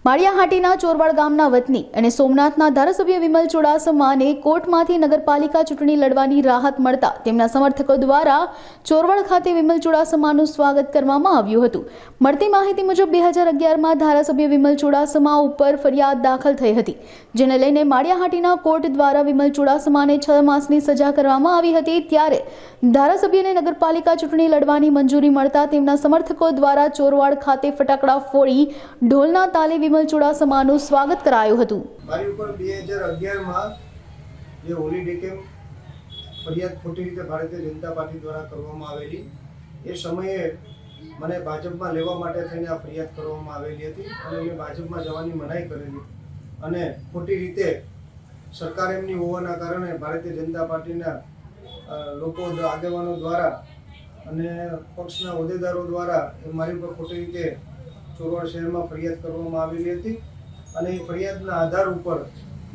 માળિયાહાટીના ચોરવાડ ગામના વતની અને સોમનાથના ધારાસભ્ય વિમલ ચુડાસમાને કોર્ટમાંથી નગરપાલિકા ચૂંટણી લડવાની રાહત મળતા તેમના સમર્થકો દ્વારા ચોરવાડ ખાતે વિમલ ચુડાસમાનું સ્વાગત કરવામાં આવ્યું હતું। મળતી માહિતી મુજબ 2011માં ધારાસભ્ય વિમલ ચુડાસમા ઉપર ફરિયાદ દાખલ થઈ હતી, જેને લઈને માળિયાહાટીના કોર્ટ દ્વારા વિમલ ચુડાસમાને 6 માસની સજા કરવામાં આવી હતી। ત્યારે ધારાસભ્યને નગરપાલિકા ચૂંટણી લડવાની મંજૂરી મળતા તેમના સમર્થકો દ્વારા ચોરવાડ ખાતે ફટાકડા ફોડી ઢોલના તાલે વિમલ ચુડાસમાનું સ્વાગત કરાયું હતું। મારી ઉપર 2011માં જે હોલિડે કેમ્પ ફરિયાદ ખોટી રીતે ભારતીય જનતા પાર્ટી દ્વારા કરવામાં આવેલી, એ સમયે મને ભાજપમાં લેવા માટે થઈને આ ફરિયાદ કરવામાં આવેલી હતી અને મેં ભાજપમાં જવાની મનાઈ કરેલી અને ખોટી રીતે સરકાર એમની હોવાના કારણે ભારતીય જનતા પાર્ટીના લોકો આગેવાનો દ્વારા અને પક્ષના હોદ્દેદારો દ્વારા મારી ઉપર ખોટી રીતે ચોરવાડ શહેરમાં ફરિયાદ કરવામાં આવેલી હતી અને એ ફરિયાદના આધાર ઉપર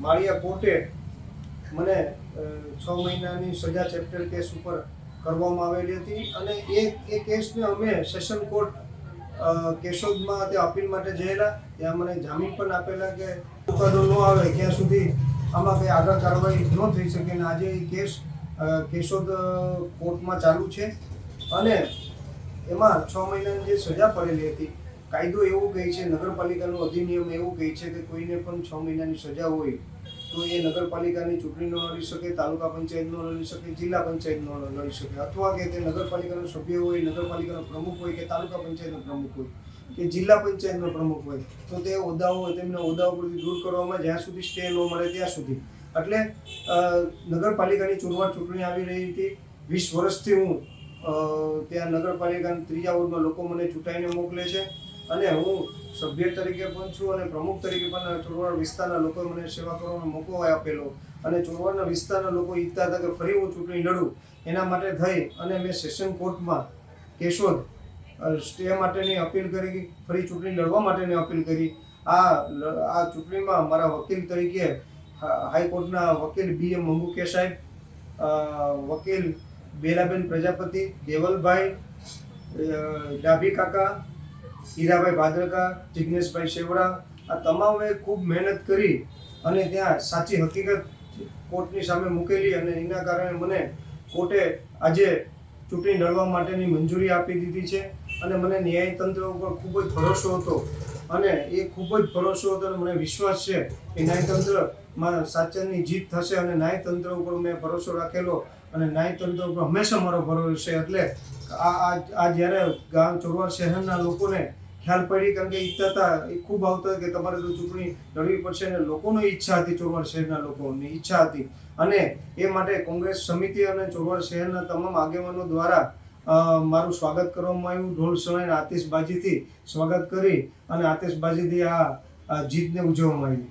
માળિયા કોર્ટે મને 6 મહિનાની સજા ચેપ્ટર કેસ ઉપર કરવામાં આવેલી હતી અને એ કેસને અમે સેશન કોર્ટ કેશોદમાં તે અપીલ માટે જયેલા, ત્યાં મને જામીન પણ આપેલા કે ચુકાદો ન આવે ત્યાં સુધી આમાં કંઈ આગળ કાર્યવાહી ન થઈ શકે અને આજે એ કેસ કેશોદ કોર્ટમાં ચાલુ છે અને એમાં 6 મહિનાની જે સજા પડેલી હતી, કાયદો એવું કહે છે, નગરપાલિકાનો અધિનિયમ એવું કહે છે કે કોઈને પણ 6 મહિનાની સજા હોય તો એ નગરપાલિકાની ચૂંટણી ન લડી શકે, તાલુકા પંચાયત ન લડી શકે, જિલ્લા પંચાયત ન લડી શકે, અથવા કે તે નગરપાલિકાનો સભ્ય હોય, નગરપાલિકાનો પ્રમુખ હોય કે તાલુકા પંચાયતનો પ્રમુખ હોય કે જિલ્લા પંચાયતનો પ્રમુખ હોય તો તે હોદ્દાઓ હોય તેમના હોદ્દાઓ પરથી દૂર કરવામાં જ્યાં સુધી સ્ટે ન મળે ત્યાં સુધી। એટલે નગરપાલિકાની ચોરવાડ ચૂંટણી આવી રહી હતી, 20 વર્ષથી હું ત્યાં નગરપાલિકાના 3જા વોર્ડમાં લોકો મને ચૂંટાઈને મોકલે છે અને હું સભ્ય તરીકે પણ છું અને પ્રમુખ તરીકે પણ ચોરવાડ વિસ્તારના લોકોએ મને સેવા કરવાનો મોકો આપેલો અને ચોરવાડના વિસ્તારના લોકો ઈચ્છતા હતા કે ફરી હું ચૂંટણી લડું, એના માટે થઈ અને મેં સેશન કોર્ટમાં કેશોદ સ્ટે માટેની અપીલ કરી, ફરી ચૂંટણી લડવા માટેની અપીલ કરી। આ ચૂંટણીમાં મારા વકીલ તરીકે હાઈકોર્ટના વકીલ BM મંગુકે સાહેબ, વકીલ બેલાબેન પ્રજાપતિ, દેવલભાઈ, ડાભી કાકા, હીરાભાઈ ભાદરકા, જિગ્નેશભાઈ શેવડા, આ તમામે ખૂબ મહેનત કરી અને ત્યાં સાચી હકીકત કોર્ટની સામે મૂકેલી અને એના કારણે મને કોર્ટે આજે ચૂંટણી લડવા માટેની મંજૂરી આપી દીધી છે અને મને ન્યાયતંત્ર ઉપર ખૂબ જ ભરોસો હતો અને એ ખૂબ જ ભરોસો હતો અને મને વિશ્વાસ છે કે ન્યાયતંત્રમાં સાચાની જીત થશે અને ન્યાયતંત્ર ઉપર મેં ભરોસો રાખેલો અને ન્યાયતંત્ર ઉપર હંમેશા મારો ભરોસો છે। એટલે આ જ્યારે ગામ ચોરવાડ શહેરના લોકોને ખ્યાલ પડી, કારણ કે ઈચ્છતા હતા, એ ખૂબ આવતા કે તમારે તો ચૂંટણી લડવી પડશે અને લોકોની ઈચ્છા હતી, ચોરવાડ શહેરના લોકોની ઈચ્છા હતી અને એ માટે કોંગ્રેસ સમિતિ અને ચોરવાડ શહેરના તમામ આગેવાનો દ્વારા મારું સ્વાગત કરવામાં આવ્યું। ઢોલ સણાઈને આતિશબાજીથી સ્વાગત કરી અને આતિશબાજીથી આ જીતને ઉજવવામાં આવી।